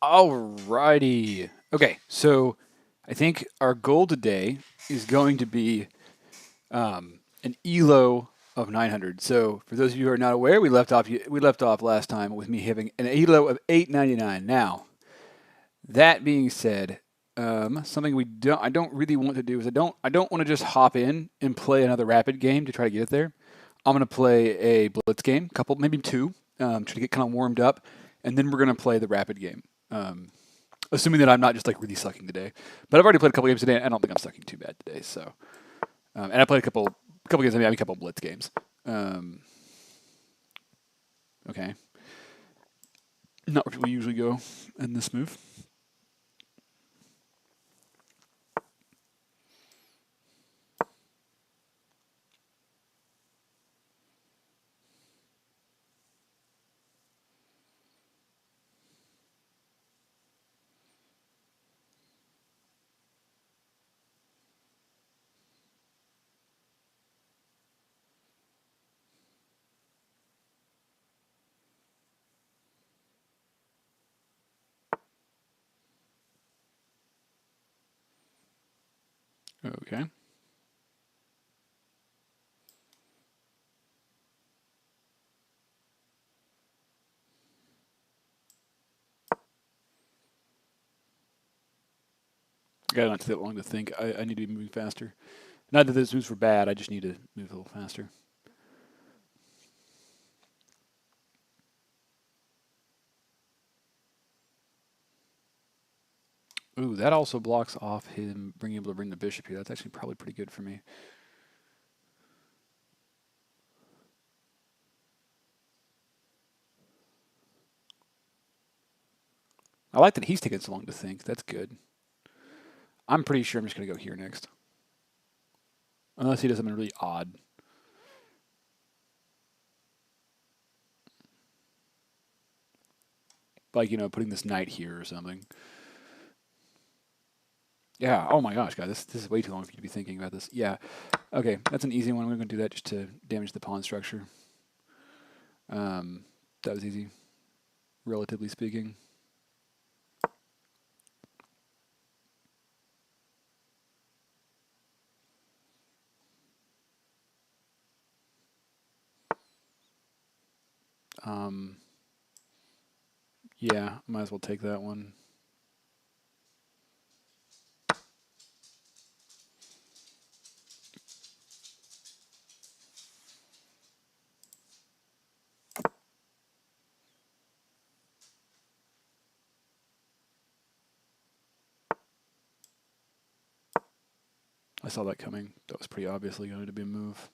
Alrighty. Okay, so I think our goal today is going to be an elo of 900. So for those of you who are not aware, we left off last time with me having an elo of 899. Now, that being said, something I don't really want to do is I don't want to just hop in and play another rapid game to try to get it there. I'm gonna play a blitz game, couple maybe two, try to get kind of warmed up, and then we're gonna play the rapid game. Assuming that I'm not just like really sucking today. But I've already played a couple games today, and I don't think I'm sucking too bad today. So, and I played a couple games. I mean, a couple blitz games. Um, okay, not where we usually go in this move. Okay. I got not too long to think. I need to be moving faster. Not that this moves were bad. I just need to move a little faster. Ooh, that also blocks off him being able to bring the bishop here. That's actually probably pretty good for me. I like that he's taking so long to think. That's good. I'm pretty sure I'm just going to go here next. Unless he does something really odd. Like, putting this knight here or something. Yeah, oh my gosh, guys, this is way too long for you to be thinking about this. Yeah, okay, that's an easy one. We're going to do that just to damage the pawn structure. That was easy, relatively speaking. Um, yeah, might as well take that one. I saw that coming. That was pretty obviously going to be a move.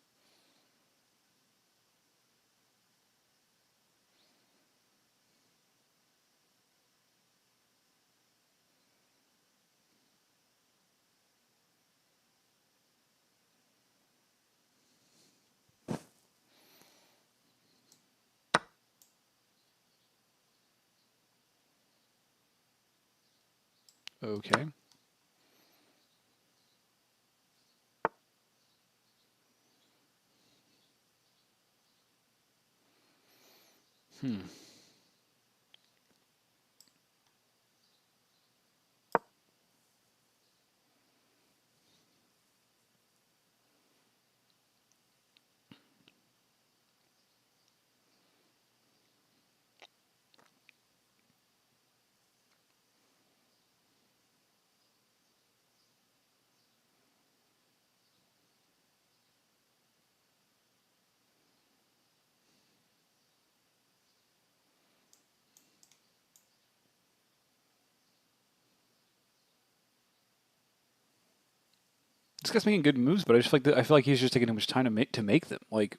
Okay. Hmm. This guy's making good moves, but I feel like he's just taking too much time to make them. Like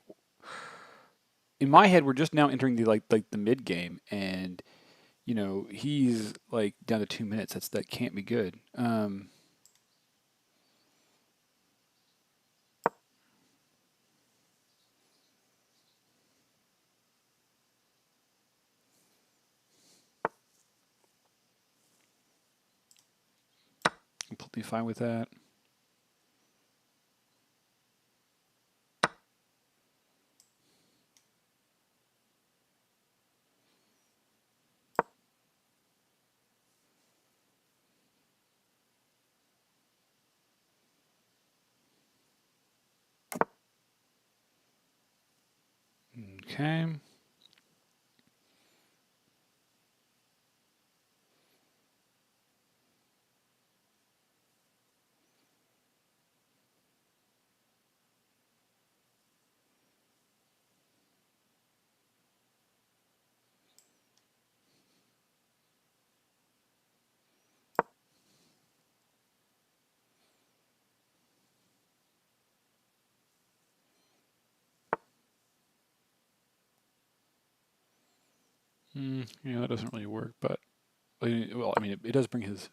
in my head, we're just now entering the mid game, and he's like down to 2 minutes. That can't be good. Completely fine with that. Okay. Yeah, that doesn't really work, but well, I mean, it does bring his.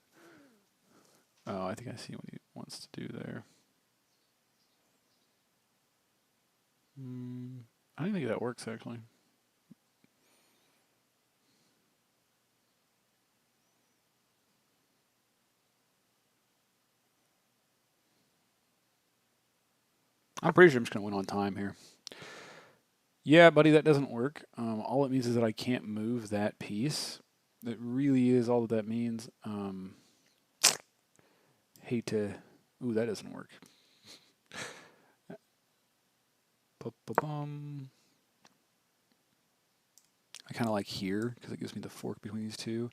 Oh, I think I see what he wants to do there. I don't think that works actually. I'm pretty sure I'm just gonna win on time here. Yeah, buddy, that doesn't work. All it means is that I can't move that piece. That really is all that means. Hate to. Ooh, that doesn't work. Bum. I kind of like here because it gives me the fork between these two.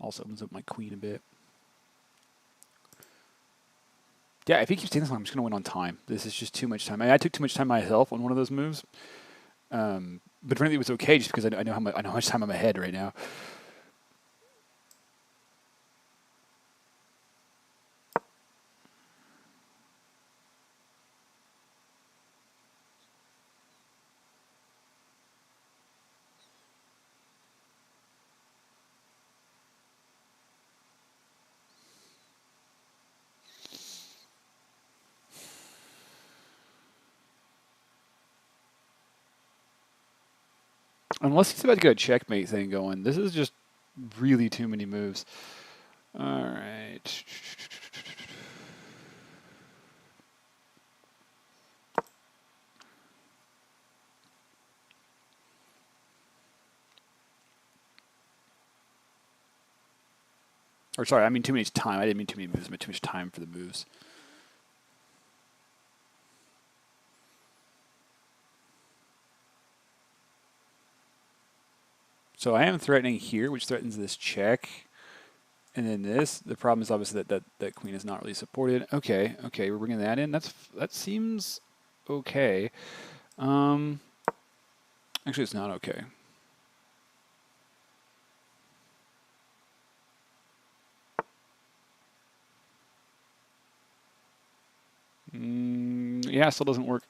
Also opens up my queen a bit. Yeah, if he keeps taking this long, I'm just going to win on time. This is just too much time. I took too much time myself on one of those moves. But frankly, it was okay just because I know how much time I'm ahead right now. Unless he's about to get a checkmate thing going, this is just really too many moves. All right. Or sorry, I mean too much time. I didn't mean too many moves. I meant too much time for the moves. So I am threatening here, which threatens this check. And then this. The problem is obviously that queen is not really supported. Okay, we're bringing that in. That seems okay. Actually, it's not okay. Yeah, still doesn't work.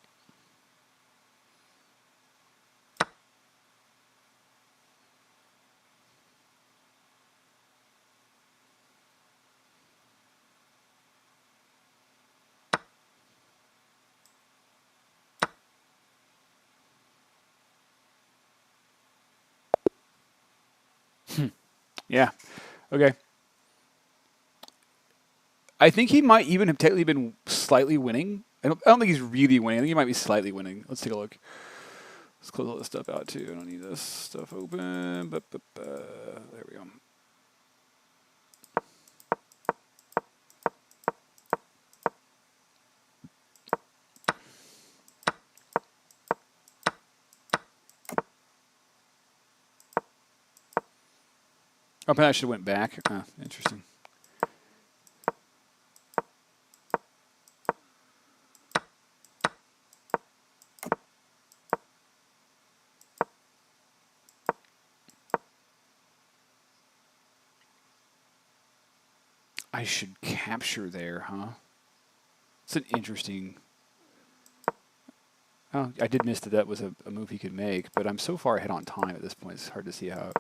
Yeah. Okay. I think he might even have technically been slightly winning. I don't think he's really winning. I think he might be slightly winning. Let's take a look. Let's close all this stuff out too. I don't need this stuff open. There we go. Oh, but I should have went back. Interesting. I should capture there, huh? It's an interesting. Oh, I did miss that was a move he could make, but I'm so far ahead on time at this point. It's hard to see how.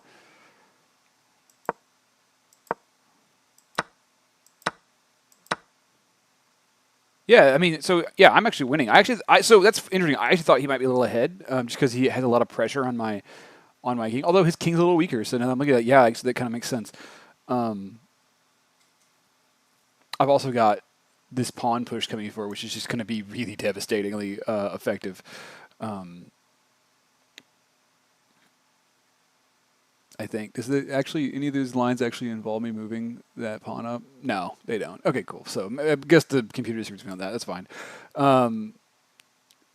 Yeah, I mean, so yeah, I'm actually winning. So that's interesting. I actually thought he might be a little ahead, just because he has a lot of pressure on my king. Although his king's a little weaker, so now I'm looking at that. Yeah, actually, that kind of makes sense. I've also got this pawn push coming forward, which is just going to be really devastatingly effective. I think. Does it actually any of those lines actually involve me moving that pawn up? No, they don't. Okay, cool. So I guess the computer disagrees with me on that. That's fine.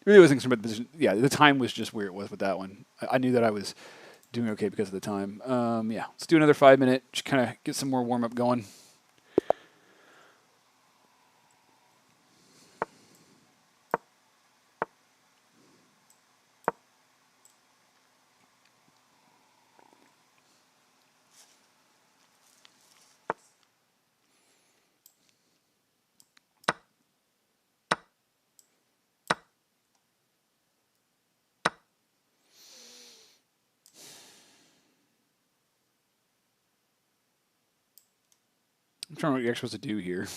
Really wasn't concerned about the position. Yeah, the time was just where it was with that one. I knew that I was doing okay because of the time. Yeah, let's do another 5 minute. Just kind of get some more warm up going. I'm trying to what you're supposed to do here.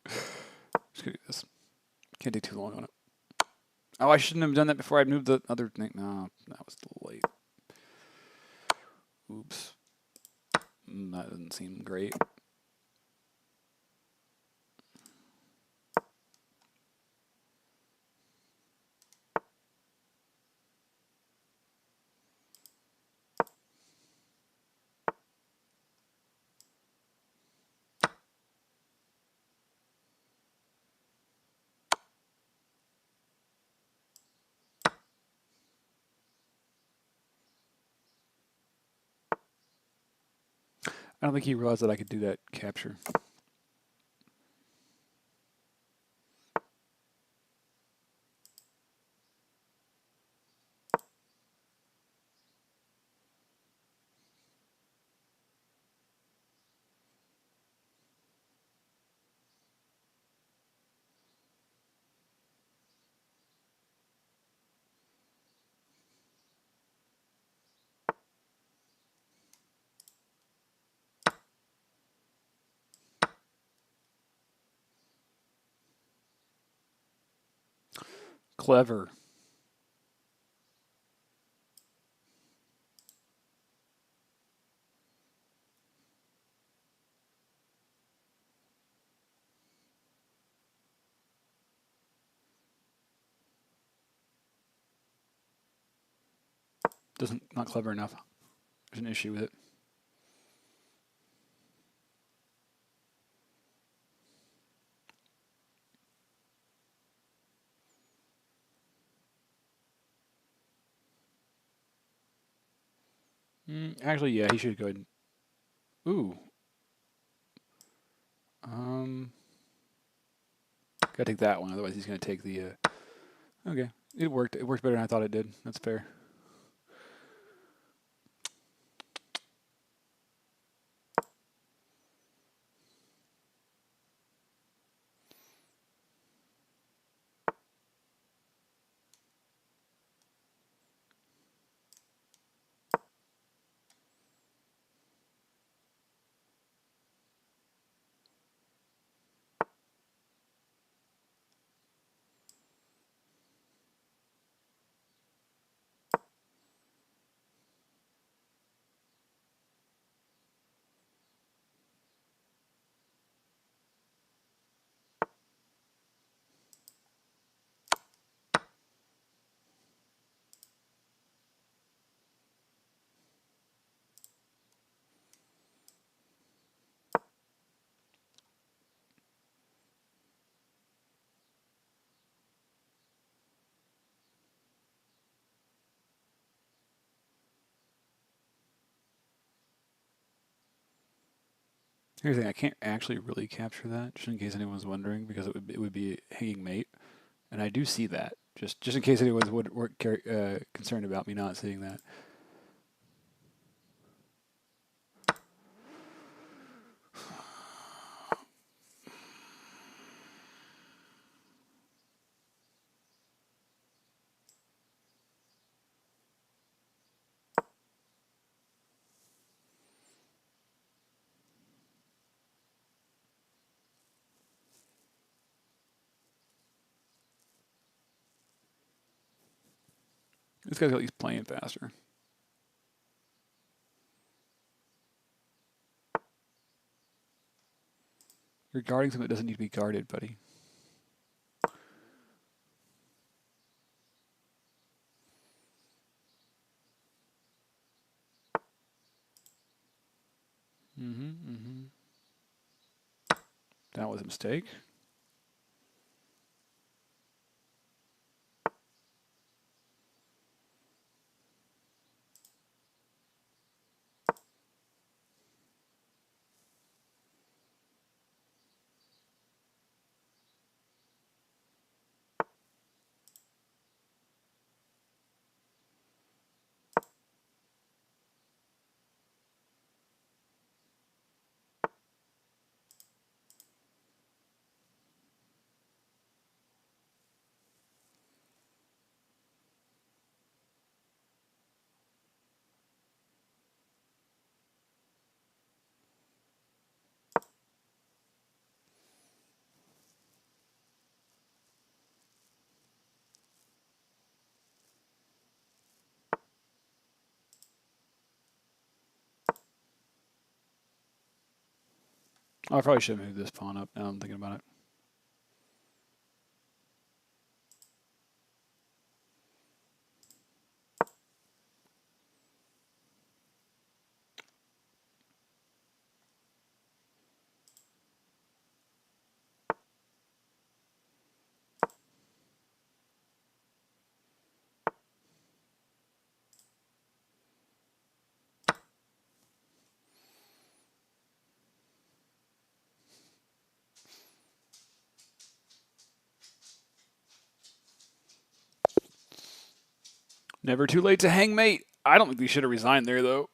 Just gonna do this. Can't take too long on it. Oh, I shouldn't have done that before I moved the other thing. No, that was late. Oops. That doesn't seem great. I don't think he realized that I could do that capture. Clever. Not clever enough. There's an issue with it. Actually, yeah, he should go ahead and... Ooh. Gotta take that one, otherwise he's gonna take the... Okay. It worked. It worked better than I thought it did. That's fair. Here's the thing, I can't actually really capture that, just in case anyone's wondering, because it would be hanging mate, and I do see that. Just in case anyone's concerned about me not seeing that. This guy's at least playing faster. You're guarding something that doesn't need to be guarded, buddy. That was a mistake. Oh, I probably should have moved this pawn up. Now I'm thinking about it. Never too late to hang mate. I don't think we should have resigned there, though.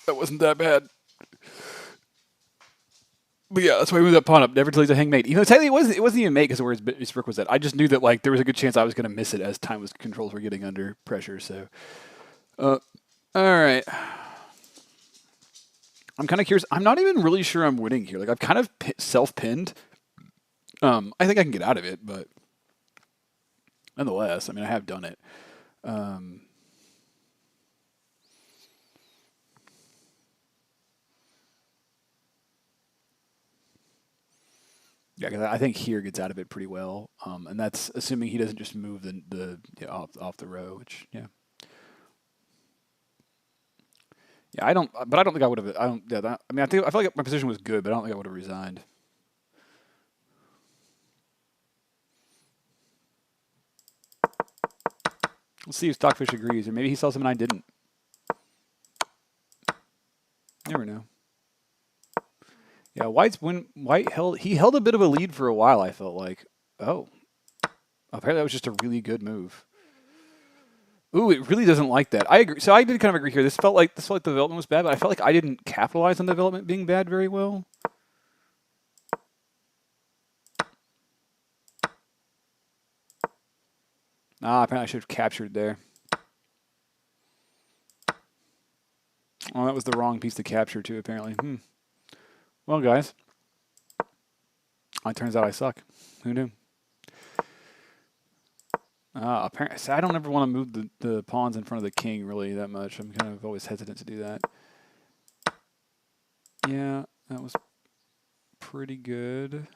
That wasn't that bad. But yeah, that's why we moved that pawn up. Never too late to hang mate. Even though technically it wasn't even mate because of where his rook was at. I just knew that like there was a good chance I was going to miss it as controls were getting under pressure. So, all right. I'm kind of curious. I'm not even really sure I'm winning here. Like I've kind of self-pinned. I think I can get out of it, but nonetheless, I mean, I have done it. Yeah, because I think here gets out of it pretty well, and that's assuming he doesn't just move the off the row, which yeah. Yeah, I don't, but I don't think I would have. I don't. Yeah, I mean, I feel like my position was good, but I don't think I would have resigned. We'll see if Stockfish agrees, or maybe he saw something I didn't. Never know. Yeah, White held a bit of a lead for a while. I felt like, oh, apparently that was just a really good move. Ooh, it really doesn't like that. I agree. So I did kind of agree here. This felt like the development was bad, but I felt like I didn't capitalize on the development being bad very well. Apparently I should have captured there. Oh, that was the wrong piece to capture too, apparently. Well, guys, it turns out I suck. Who knew? Apparently, so I don't ever want to move the pawns in front of the king really that much. I'm kind of always hesitant to do that. Yeah, that was pretty good.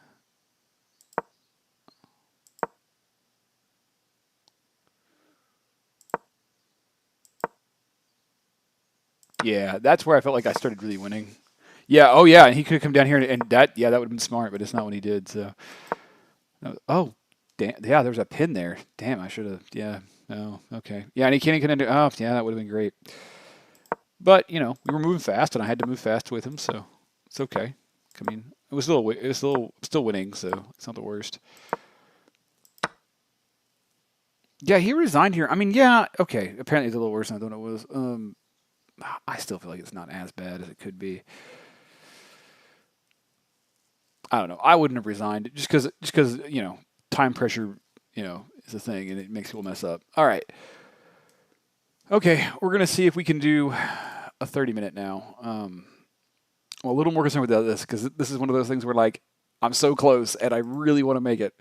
Yeah, that's where I felt like I started really winning. Yeah, oh yeah, and he could have come down here and that would have been smart, but it's not what he did. So, oh, damn, yeah, there was a pin there. Damn, I should have. Yeah, no, okay, yeah, and he couldn't do. Oh, yeah, that would have been great. But we were moving fast, and I had to move fast with him, so it's okay. I mean, it was still winning, so it's not the worst. Yeah, he resigned here. I mean, yeah, okay. Apparently, it's a little worse than I thought it was. I still feel like it's not as bad as it could be. I don't know. I wouldn't have resigned just because time pressure is a thing and it makes people mess up. All right. Okay, we're gonna see if we can do a 30-minute now. I'm a little more concerned with this because this is one of those things where like I'm so close and I really want to make it.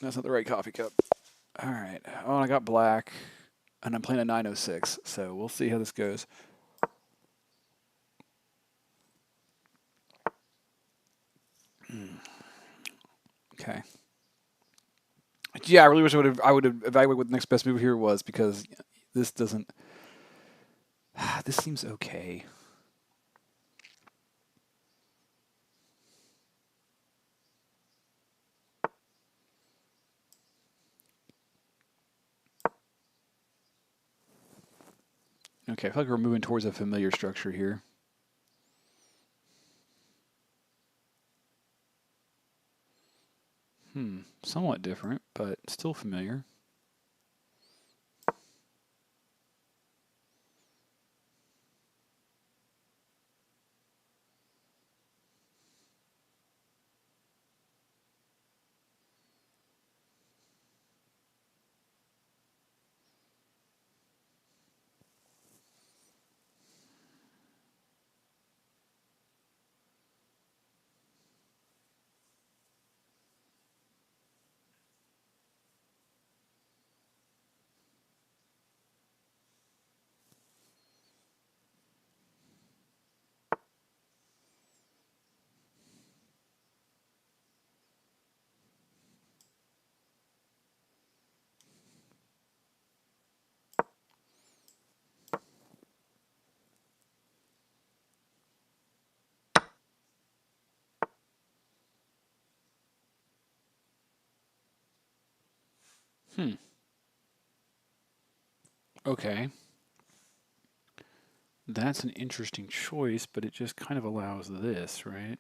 That's not the right coffee cup. All right. Oh, and I got black, and I'm playing a 906, so we'll see how this goes. Okay. Yeah, I really wish I would have evaluated what the next best move here was because this doesn't. This seems okay. Okay, I feel like we're moving towards a familiar structure here. Somewhat different, but still familiar. Hmm. Okay. That's an interesting choice, but it just kind of allows this, right?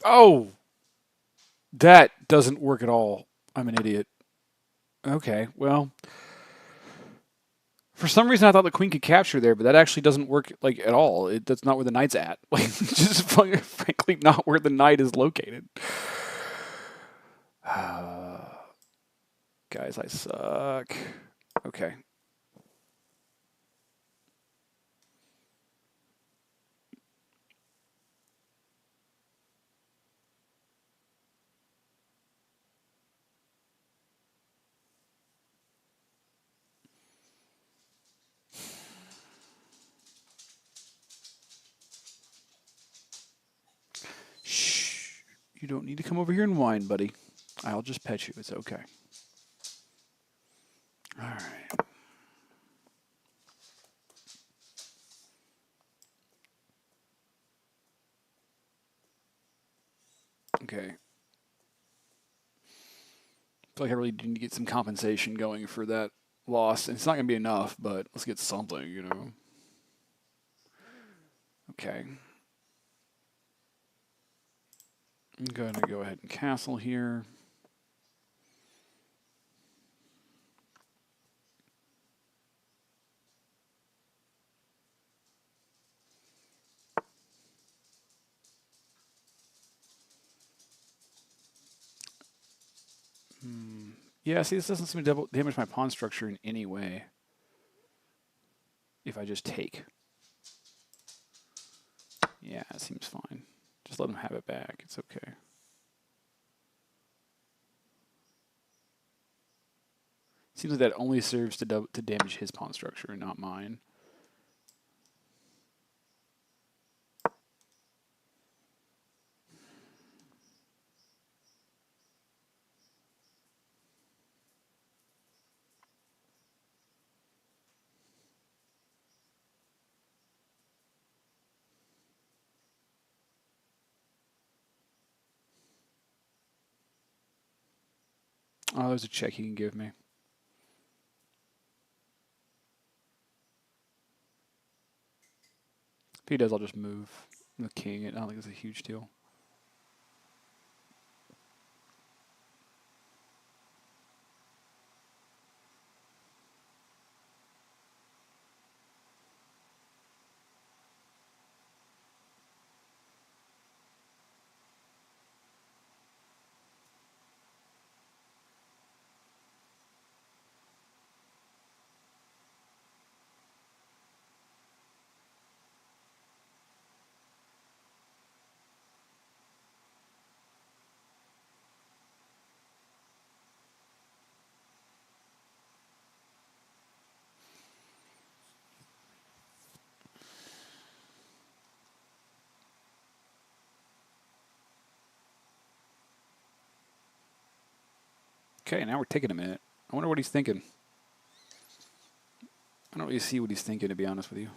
Oh, that doesn't work at all. I'm an idiot. Okay, well, for some reason I thought the queen could capture there, but that actually doesn't work like at all. That's not where the knight's at. Like, just frankly not where the knight is located. Guys, I suck. Okay. Shh. You don't need to come over here and whine, buddy. I'll just pet you. It's okay. All right. Okay. I feel like I really need to get some compensation going for that loss. And it's not going to be enough, but let's get something, you know. Okay. I'm going to go ahead and castle here. Yeah, see, this doesn't seem to damage my pawn structure in any way if I just take. Yeah, it seems fine. Just let him have it back. It's okay. Seems like that only serves to damage his pawn structure and not mine. Oh, there's a check he can give me. If he does, I'll just move the king. I don't think it's a huge deal. Okay, now we're taking a minute. I wonder what he's thinking. I don't really see what he's thinking, to be honest with you.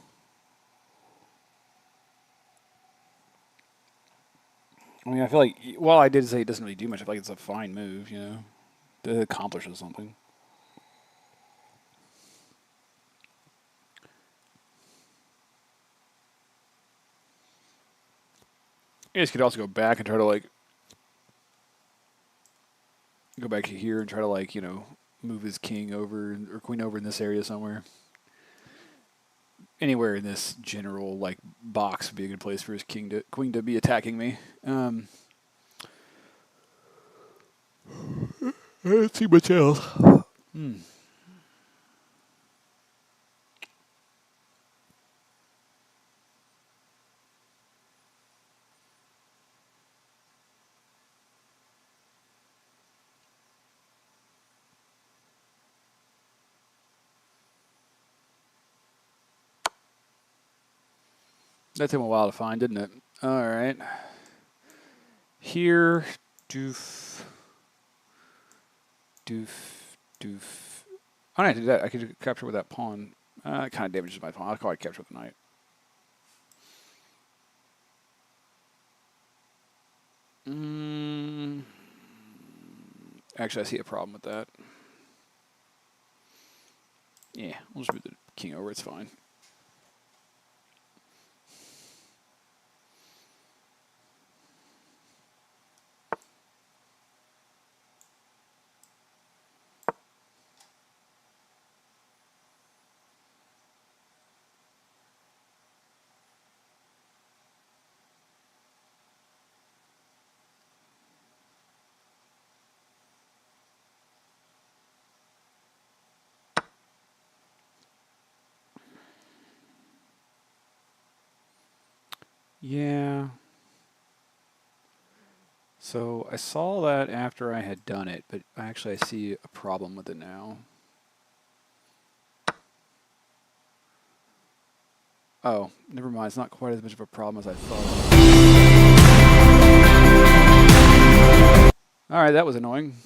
I mean, I feel like, well, I did say it doesn't really do much. I feel like it's a fine move, you know, that accomplishes something. You guys could also go back and try to, like, go back here and try to, like, you know, move his king over or queen over in this area somewhere. Anywhere in this general, like, box would be a good place for his queen to be attacking me. Let's see much else. That took him a while to find, didn't it? All right. Here, doof, doof, doof. Oh, I did that. I could capture with that pawn. It kind of damages my pawn. I'll call it capture with the knight. Actually, I see a problem with that. Yeah, we'll just move the king over. It's fine. Yeah. So I saw that after I had done it, but actually I see a problem with it now. Oh, never mind. It's not quite as much of a problem as I thought. All right, that was annoying.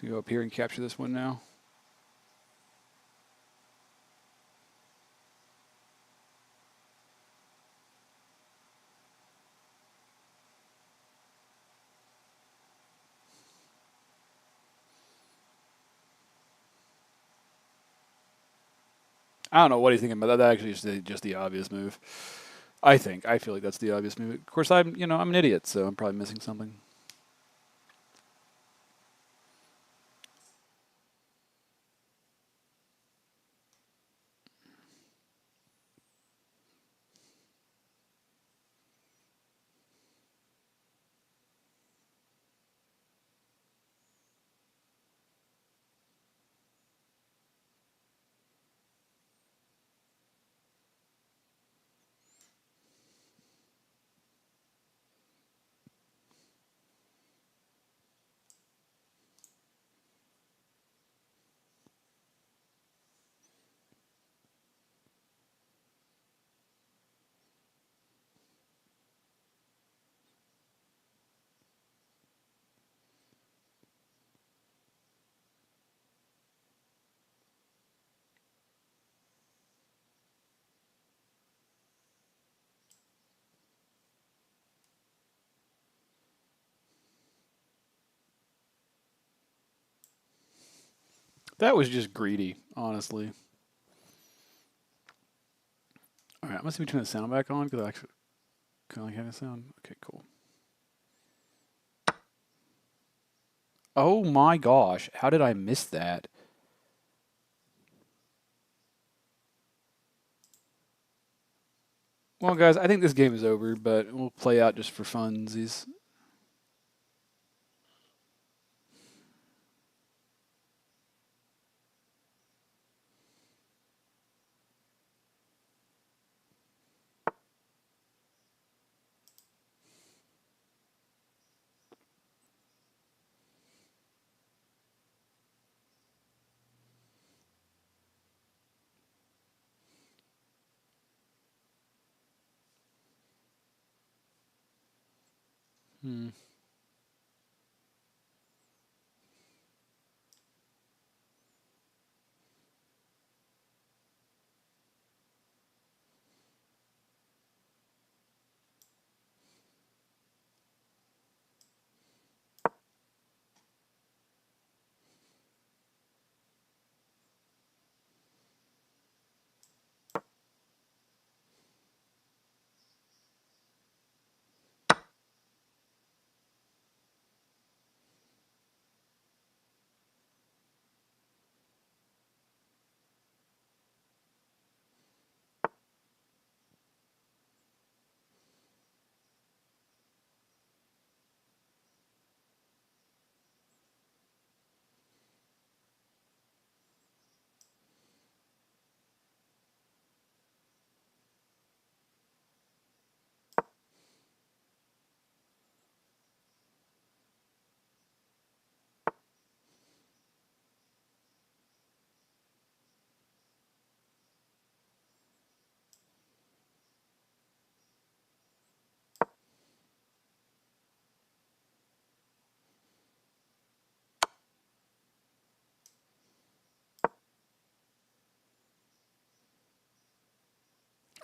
So go up here and capture this one now. I don't know what he's thinking, but that actually is just the obvious move. I feel like that's the obvious move. Of course, I'm an idiot, so I'm probably missing something. That was just greedy, honestly. All right, I'm gonna see me turn the sound back on because I actually kind of like having sound. Okay, cool. Oh my gosh, how did I miss that? Well, guys, I think this game is over, but we'll play out just for funsies. Hmm.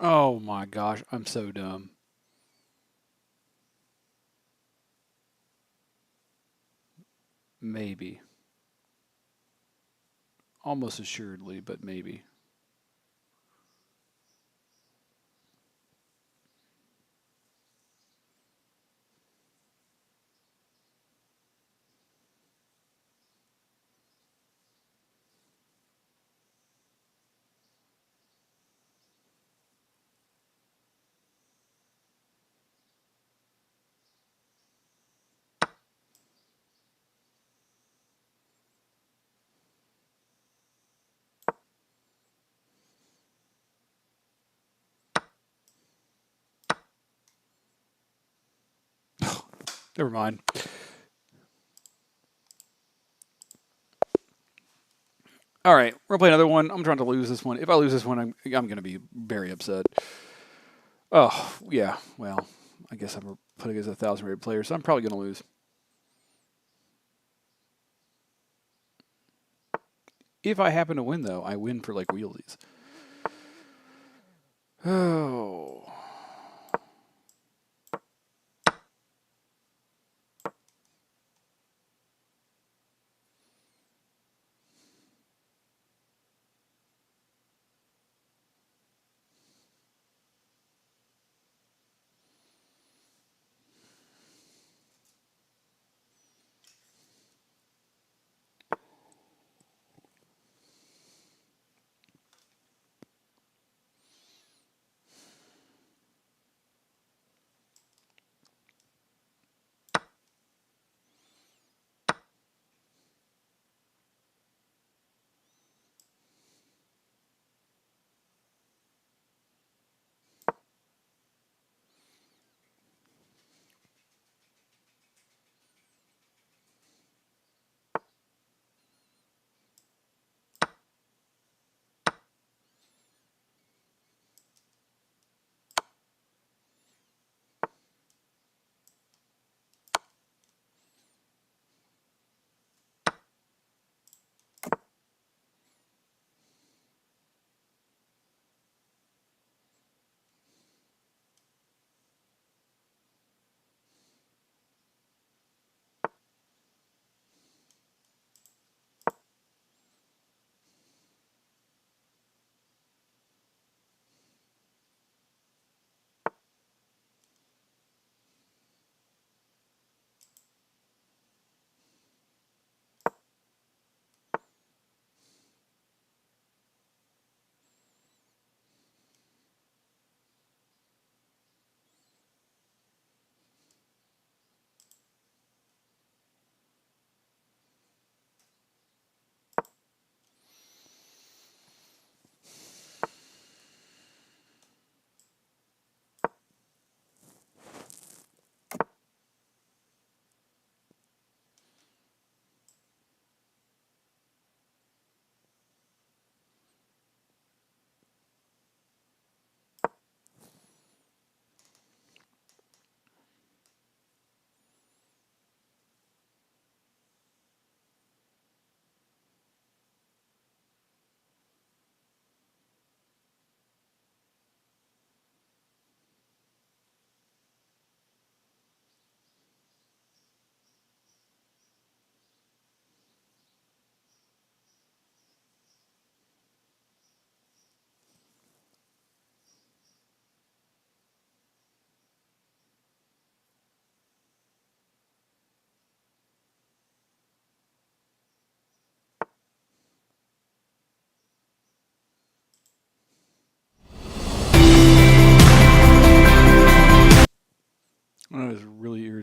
Oh my gosh, I'm so dumb. Maybe. Almost assuredly, but maybe. Never mind. All right, we're gonna play another one. I'm trying to lose this one. If I lose this one, I'm gonna be very upset. Oh yeah, well, I guess I'm putting as 1,000 rated players, so I'm probably gonna lose. If I happen to win, though, I win for like wheelies. Oh.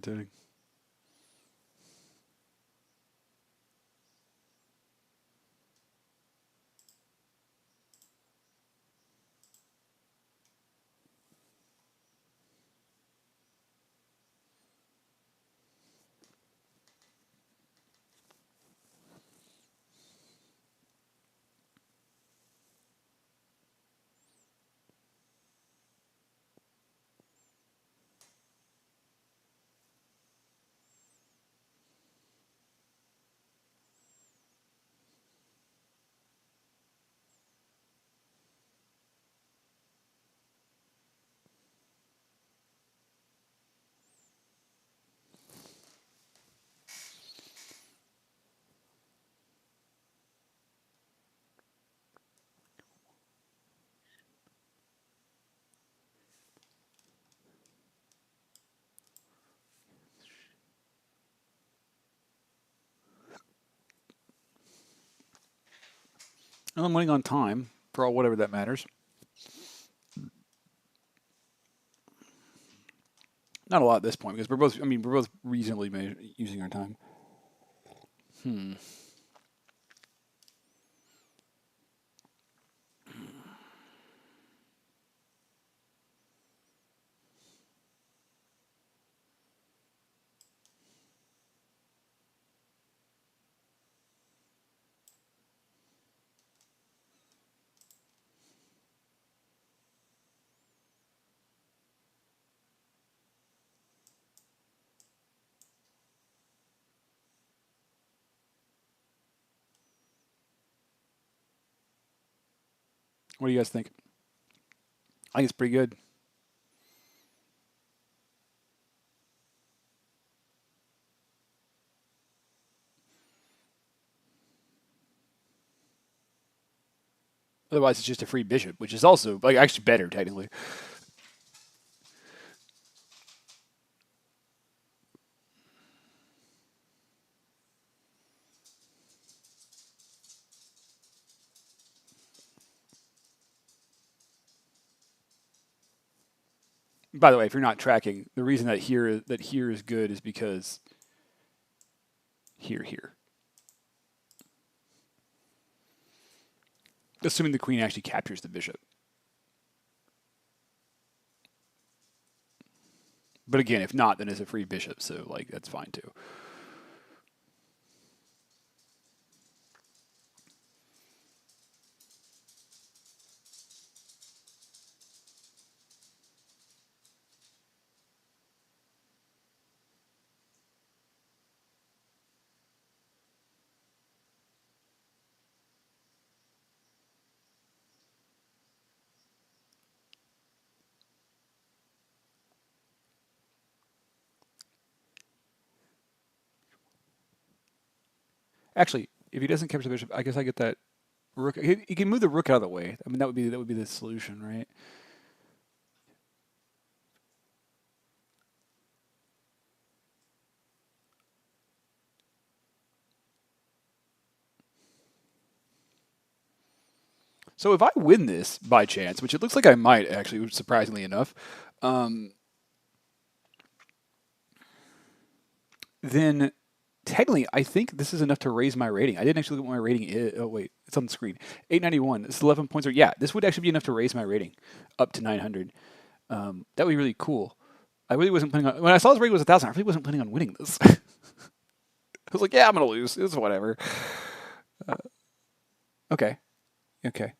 irritating. And I'm winning on time for all whatever that matters. Not a lot at this point because we're both. I mean, we're both reasonably using our time. Hmm. What do you guys think? I think it's pretty good. Otherwise, it's just a free bishop, which is also like actually better technically. By the way, if you're not tracking, the reason that here is good is because here. Assuming the queen actually captures the bishop. But again, if not, then it's a free bishop, so like that's fine too. Actually, if he doesn't capture the bishop, I guess I get that rook. He can move the rook out of the way. I mean, that would be the solution, right? So if I win this by chance, which it looks like I might actually, surprisingly enough, um, then technically I think this is enough to raise my rating. I didn't actually look at what my rating is. Oh wait, it's on the screen. 891. This is 11 points. Or yeah, this would actually be enough to raise my rating up to 900. That would be really cool. I really wasn't planning on when I saw this rating was 1,000. I really wasn't planning on winning this. I was like, yeah, I'm gonna lose. It's whatever. Okay, okay.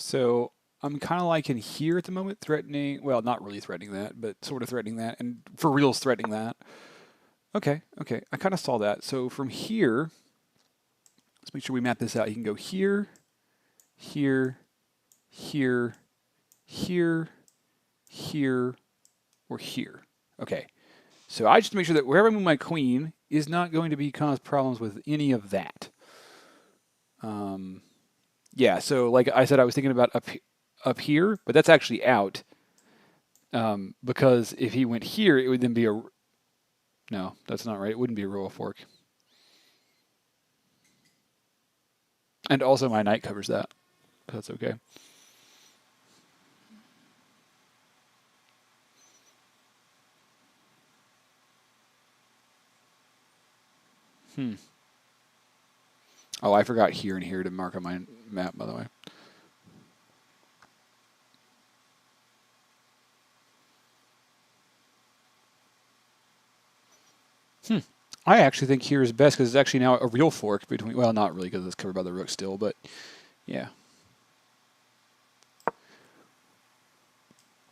So I'm kind of like in here at the moment, threatening. Well, not really threatening that, but sort of threatening that, and for reals threatening that. Okay, okay. I kind of saw that. So from here, let's make sure we map this out. You can go here, here, here, here, here, or here. Okay. So I just make sure that wherever I move my queen is not going to be cause problems with any of that. Yeah, so like I said, I was thinking about up here, but that's actually out. Because if he went here, it would then be a... No, that's not right. It wouldn't be a row of fork. And also my knight covers that. That's okay. Oh, I forgot here and here to mark on my map, by the way. I actually think here is best because it's actually now a real fork between... Well, not really because it's covered by the rook still, but yeah.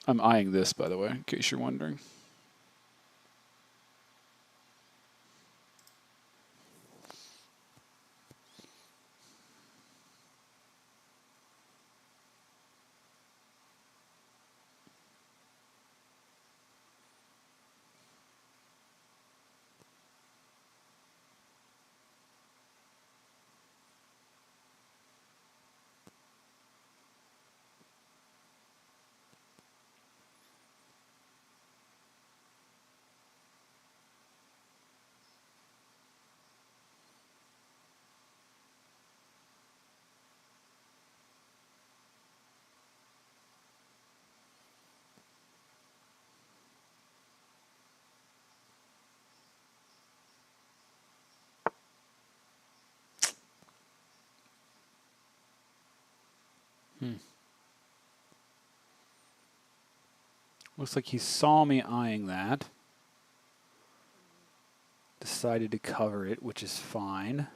I'm eyeing this, by the way, in case you're wondering. Looks like he saw me eyeing that. Decided to cover it, which is fine.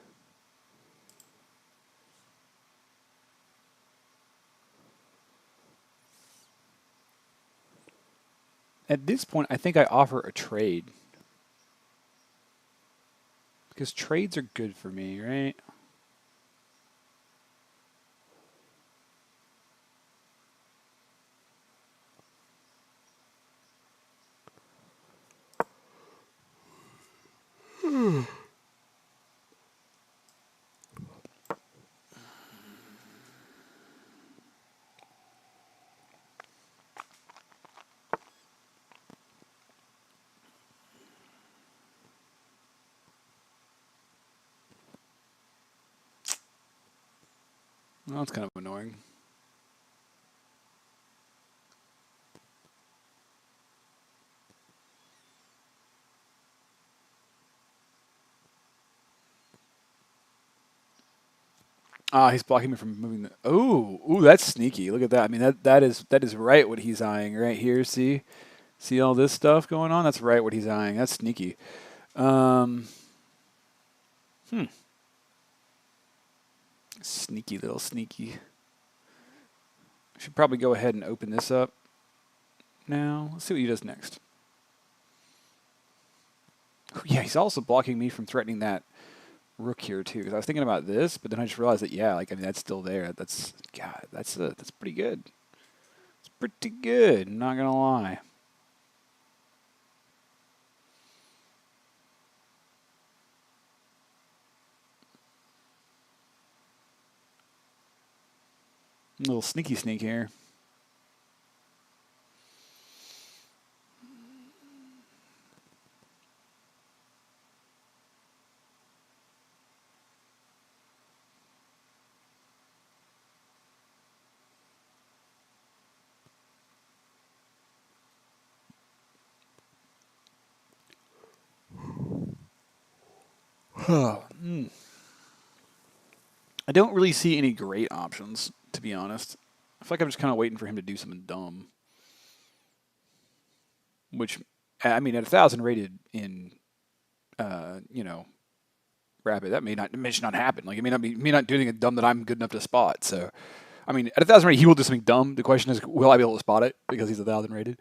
At this point, I think I offer a trade. Because trades are good for me, right? Well, that's kind of annoying. Ah, he's blocking me from moving the... Ooh, that's sneaky. Look at that. I mean, that is right what he's eyeing right here. See all this stuff going on? That's right what he's eyeing. That's sneaky. Sneaky little sneaky. I should probably go ahead and open this up now. Let's see what he does next. Yeah, he's also blocking me from threatening that rook here too. Because I was thinking about this, but then I just realized that I mean that's still there. That's pretty good. It's pretty good. I'm not gonna lie. A little sneaky sneak here. I don't really see any great options, to be honest. I feel like I'm just kind of waiting for him to do something dumb. Which, I mean, at 1,000 rated in, Rapid, that may not happen. Like, it may not do anything dumb that I'm good enough to spot. So, I mean, at 1,000 rated, he will do something dumb. The question is, will I be able to spot it because he's 1,000 rated?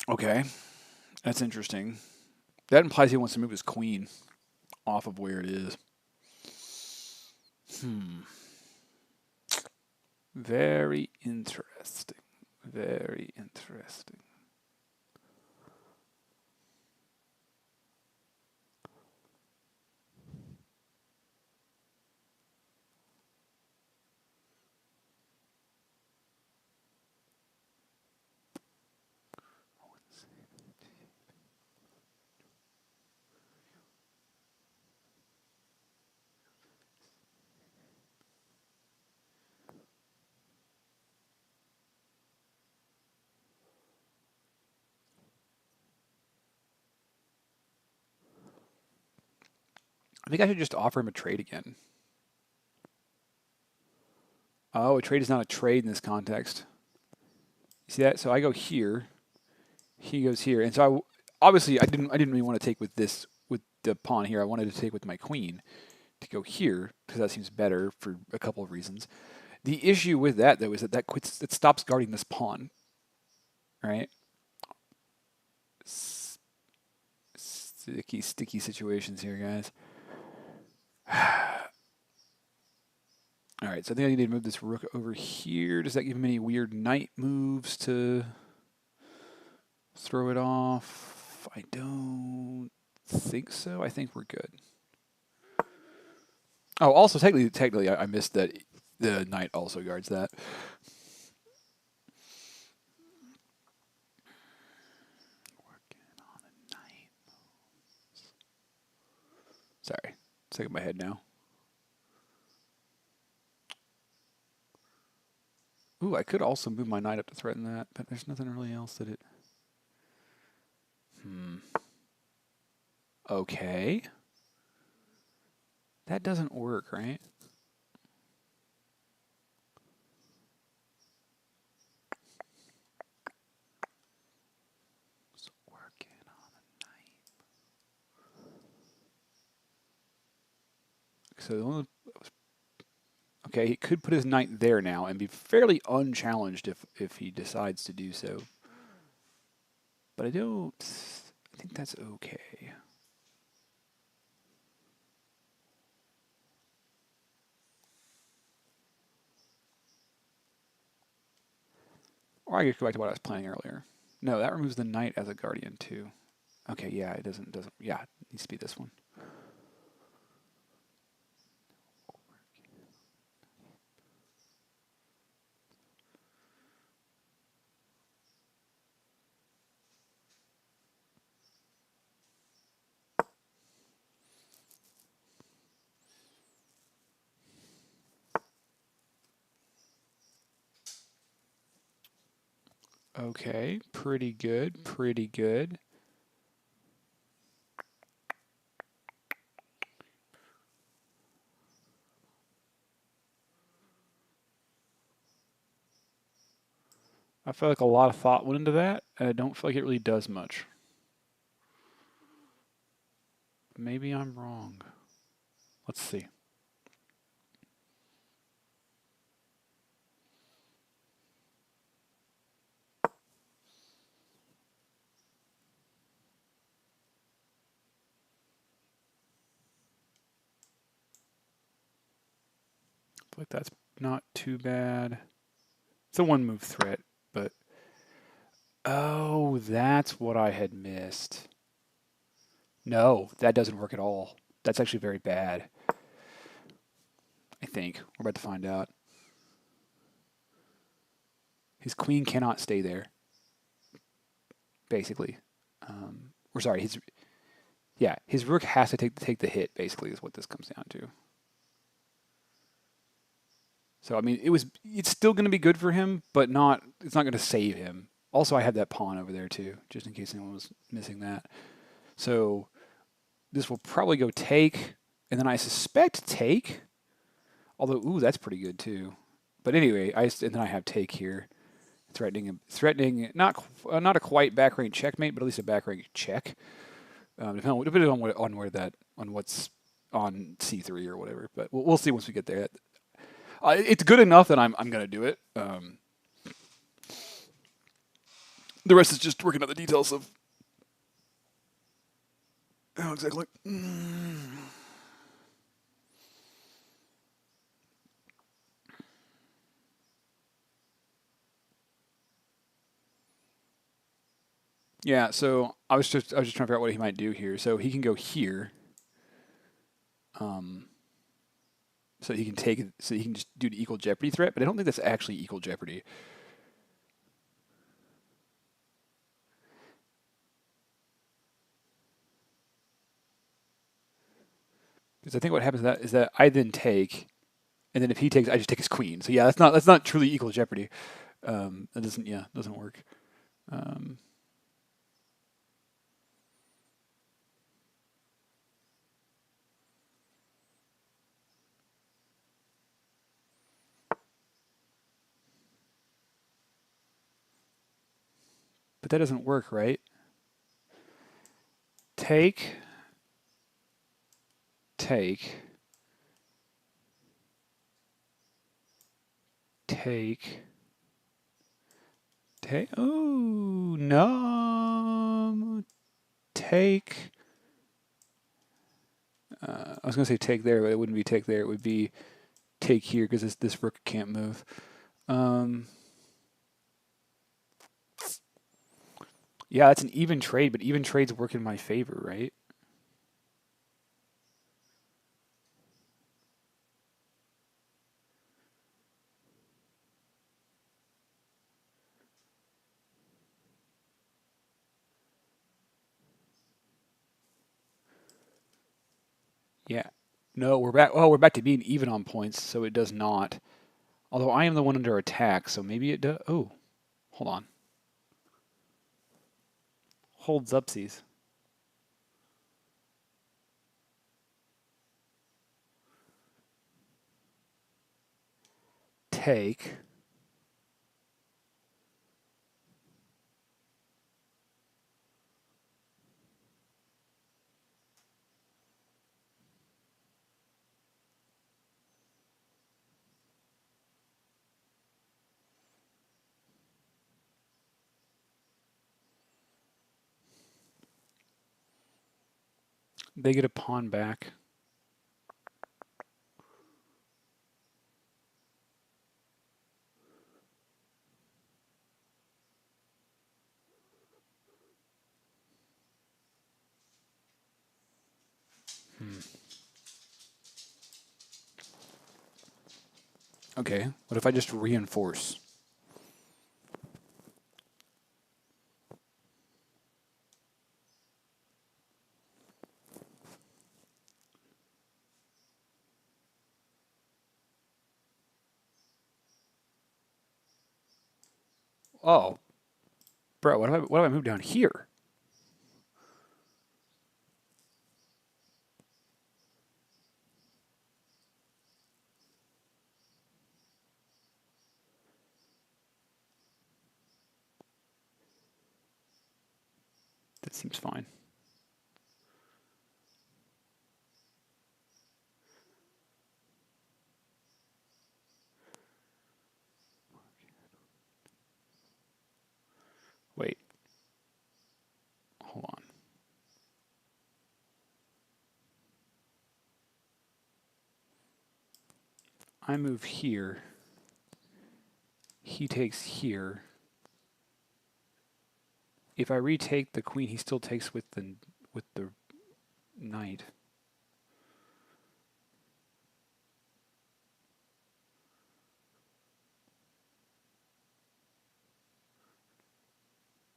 Okay, that's interesting. That implies he wants to move his queen off of where it is. Very interesting. Very interesting. I think I should just offer him a trade again. Oh, a trade is not a trade in this context. You see that? So I go here. He goes here, and so obviously I didn't really want to take with the pawn here. I wanted to take with my queen to go here because that seems better for a couple of reasons. The issue with that though is that it stops guarding this pawn, right? Sticky situations here, guys. All right, so I think I need to move this rook over here. Does that give him any weird knight moves to throw it off? I don't think so. I think we're good. Oh, also technically, I missed that the knight also guards that. Working on a knight. Sorry, it's like in my head now. Ooh, I could also move my knight up to threaten that, but there's nothing really else that it... Okay. That doesn't work, right? Just working on a knight. So the only... Okay, he could put his knight there now and be fairly unchallenged if he decides to do so. But I think that's okay. Or I could go back to what I was planning earlier. No, that removes the knight as a guardian too. Okay, yeah, it doesn't, yeah, it needs to be this one. Okay, pretty good, pretty good. I feel like a lot of thought went into that, and I don't feel like it really does much. Maybe I'm wrong. Let's see. I feel like that's not too bad. It's a one move threat, but... Oh, that's what I had missed. No, that doesn't work at all. That's actually very bad. I think. We're about to find out. His queen cannot stay there. Basically. Or sorry, his rook has to take the hit, basically, is what this comes down to. So I mean it's still gonna be good for him, but it's not gonna save him. Also I have that pawn over there too, just in case anyone was missing that. So this will probably go take, and then I suspect take. Although, ooh, that's pretty good too. But anyway, and then I have take here, threatening not a quite back range checkmate, but at least a back range check. Depending on what's on C3 or whatever. But we'll see once we get there. It's good enough that I'm gonna do it. The rest is just working out the details of how exactly. Yeah, so I was just trying to figure out what he might do here. So he can go here. So he can just do the equal jeopardy threat, but I don't think that's actually equal jeopardy. Because I think what happens is that I then take, and then if he takes, I just take his queen. So yeah, that's not truly equal jeopardy. That doesn't work. But that doesn't work, right? Take, take, take, take. Oh no! Take. I was gonna say take there, but it wouldn't be take there. It would be take here because this rook can't move. Yeah, it's an even trade, but even trades work in my favor, right? Yeah. No, we're back. Oh, we're back to being even on points, so it does not. Although I am the one under attack, so maybe it does. Oh, hold on. Holds upsies. Take. They get a pawn back. Okay. What if I just reinforce? Oh, bro, what if I move down here? That seems fine. Wait. Hold on. I move here. He takes here. If I retake the queen, he still takes with the knight.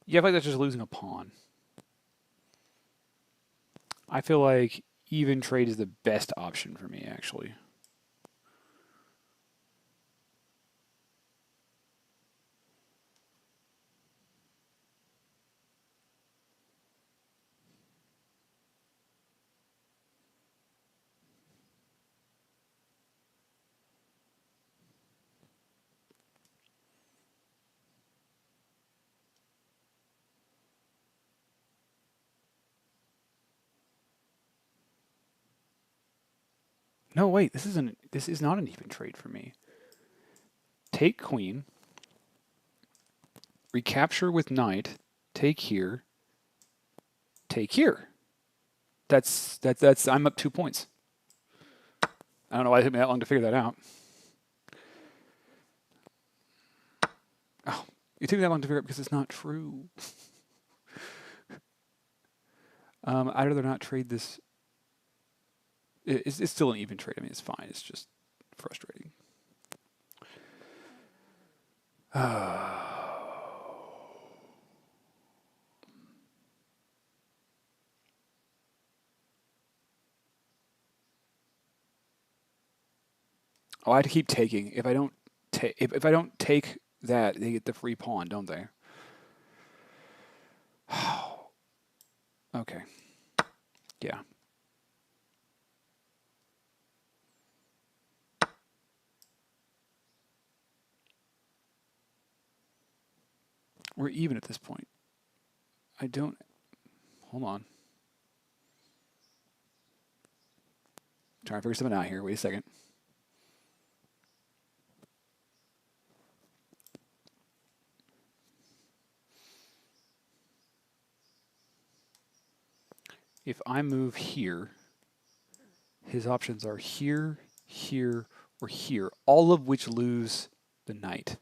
Yeah, I feel like that's just losing a pawn. I feel like even trade is the best option for me, actually. No, wait, this is not an even trade for me. Take queen, recapture with knight, take here, take here. That's I'm up 2 points. I don't know why it took me that long to figure that out. Oh, it took me that long to figure out because it's not true. I'd rather not trade this. It's still an even trade. I mean, it's fine. It's just frustrating. Oh, I have to keep taking. If I don't if I don't take that, they get the free pawn, don't they? Okay. Yeah. We're even at this point. I don't. Hold on. Trying to figure something out here. Wait a second. If I move here, his options are here, here, or here, all of which lose the knight.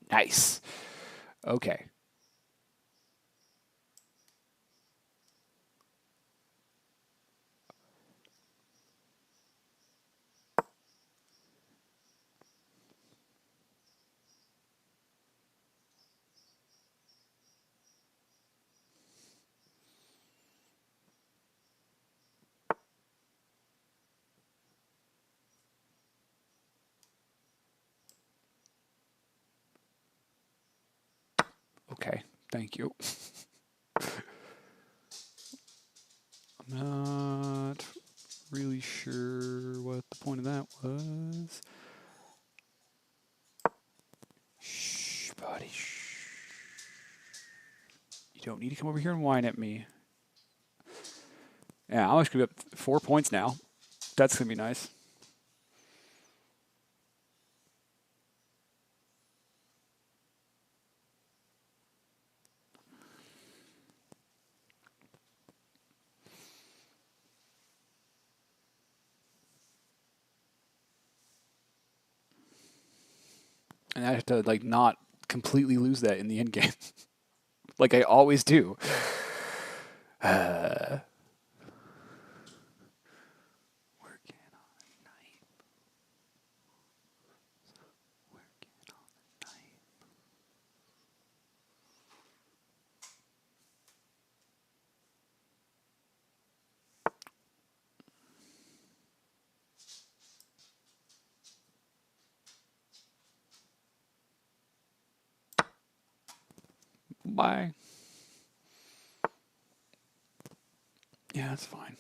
Nice. Okay. Okay. Thank you. I'm not really sure what the point of that was. Shh, buddy. Shh. You don't need to come over here and whine at me. Yeah, I'm actually up 4 points now. That's going to be nice. And I have to like not completely lose that in the end game, like I always do. Working on the knife. Working on the knife. Bye. Yeah, that's fine.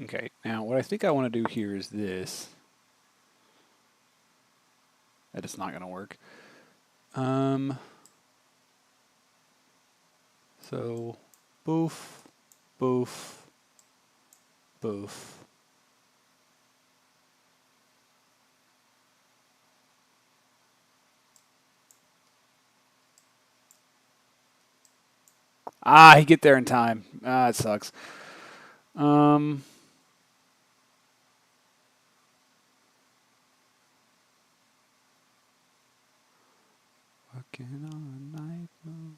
Okay, now what I think I want to do here is this. That is not going to work. So, boof, boof, boof. Ah, he get there in time. Ah, it sucks. Um, Working on a night move.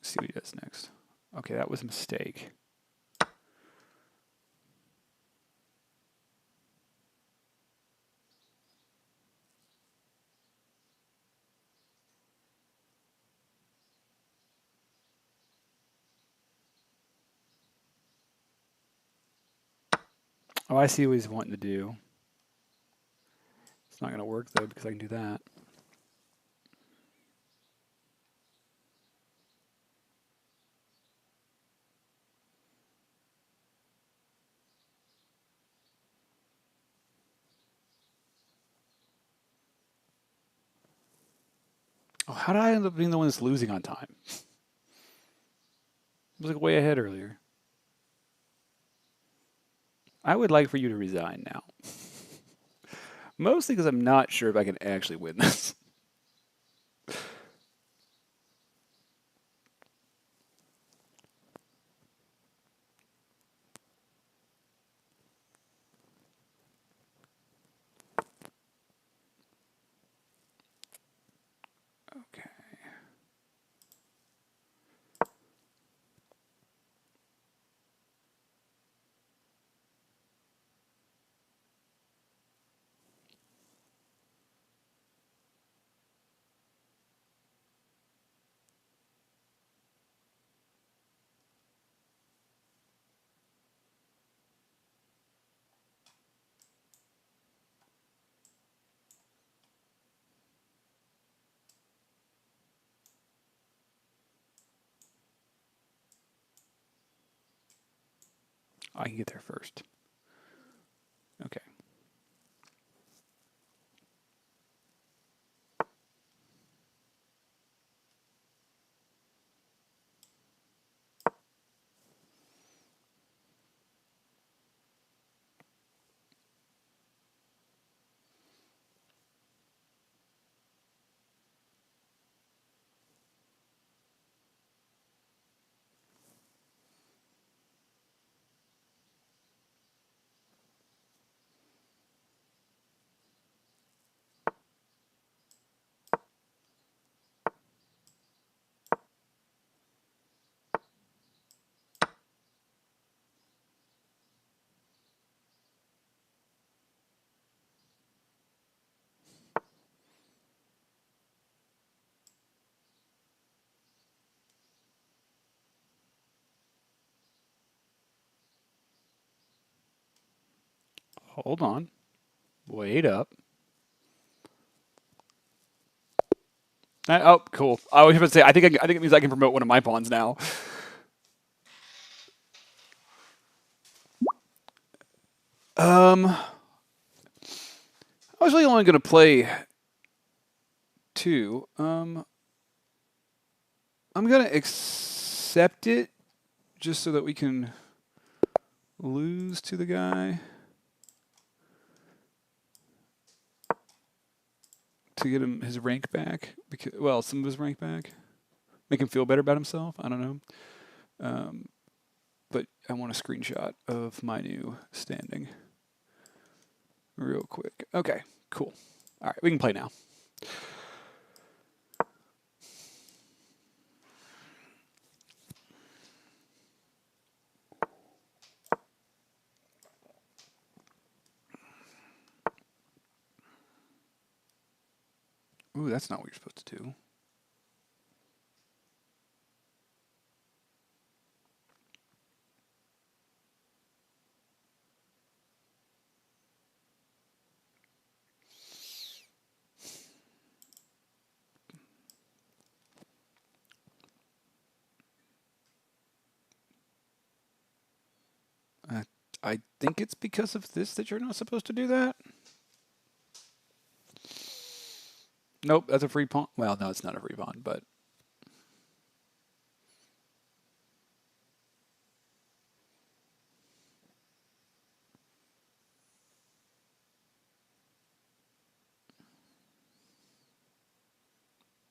Let's see what he does next. Okay, that was a mistake. Oh, I see what he's wanting to do. It's not going to work, though, because I can do that. Oh, how did I end up being the one that's losing on time? I was like way ahead earlier. I would like for you to resign now. Mostly because I'm not sure if I can actually win this. Okay. I can get there first. Okay. Hold on. Wait up. Oh, cool. I was going to say, I think it means I can promote one of my pawns now. I was really only going to play two. I'm going to accept it just so that we can lose to the guy. to get him his rank back. Because, well, some of his rank back. Make him feel better about himself. I don't know. But I want a screenshot of my new standing real quick. Okay, cool. All right, we can play now. Ooh, that's not what you're supposed to do. I think it's because of this that you're not supposed to do that. Nope, that's a free pawn. Well, no, it's not a free pawn, but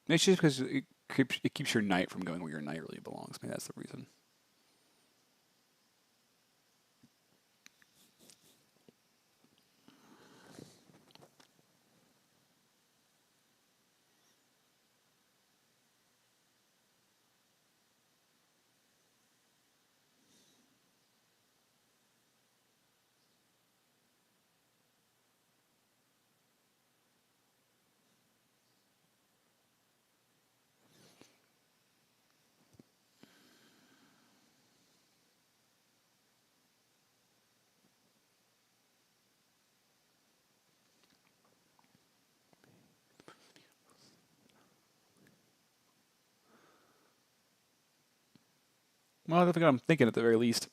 it's just because it keeps your knight from going where your knight really belongs. Maybe that's the reason. Well, I think I'm thinking at the very least.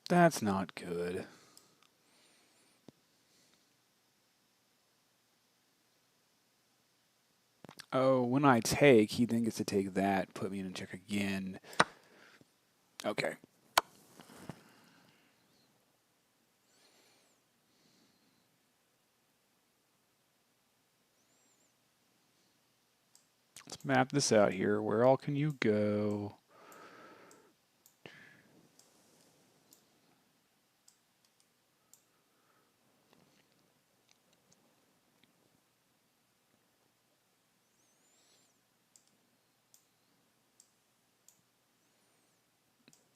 That's not good. Oh, when I take, he then gets to take that, put me in a check again. Okay. Let's map this out here. Where all can you go?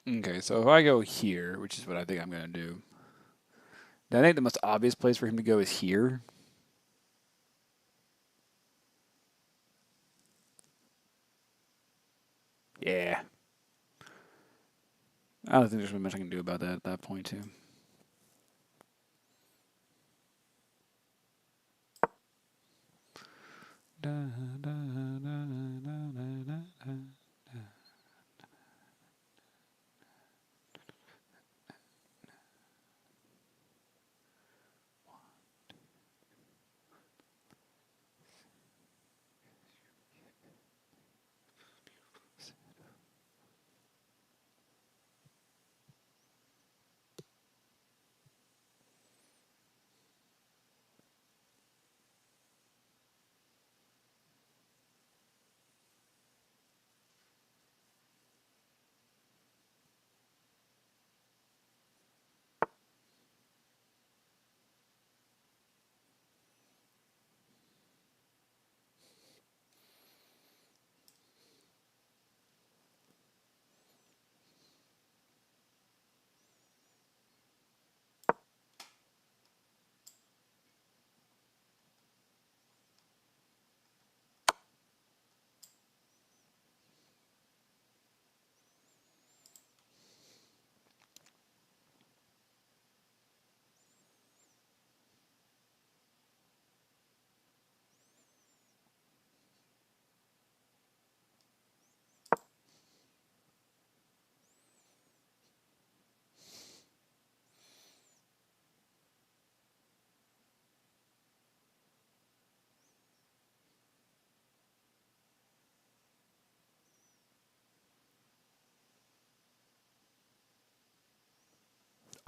Okay, so if I go here, which is what I think I'm going to do, I think the most obvious place for him to go is here. Yeah. I don't think there's much I can do about that at that point, too. Da, da, da, da.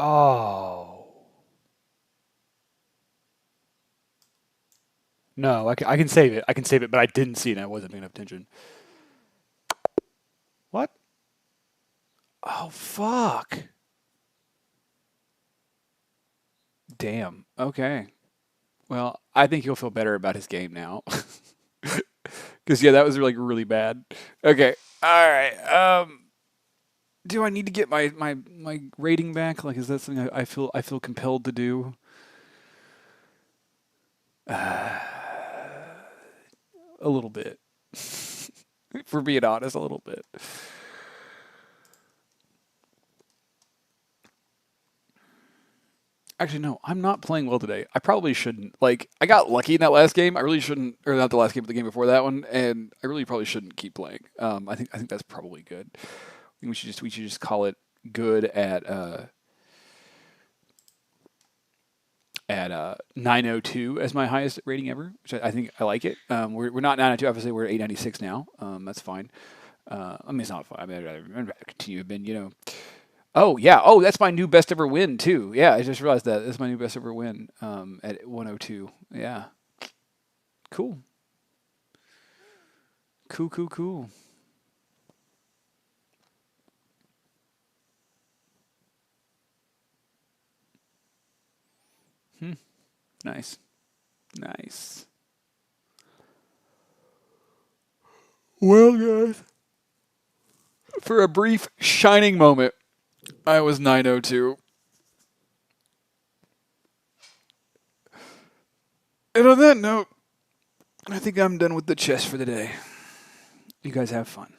Oh. No, I can save it. I can save it, but I didn't see it and I wasn't paying enough attention. What? Oh, fuck. Damn. Okay. Well, I think he'll feel better about his game now. Because, yeah, that was like really bad. Okay. All right. Do I need to get my rating back? Like, is that something I feel compelled to do? A little bit. For being honest, a little bit. Actually, no, I'm not playing well today. I probably shouldn't. Like, I got lucky in that last game. I really shouldn't, or not the last game, but the game before that one, and I really probably shouldn't keep playing. I think that's probably good. I think we should just call it good at 902 as my highest rating ever, which I think I like it. We're not 902, obviously we're at 896 now. That's fine. I mean, it's not fine. I mean, I'd rather continue, been, Oh yeah. Oh, that's my new best ever win too. Yeah, I just realized that. That's my new best ever win. At 102. Yeah. Cool. Cool. Cool. Cool. Hmm. Nice. Nice. Well, guys, for a brief shining moment, I was 902. And on that note, I think I'm done with the chess for the day. You guys have fun.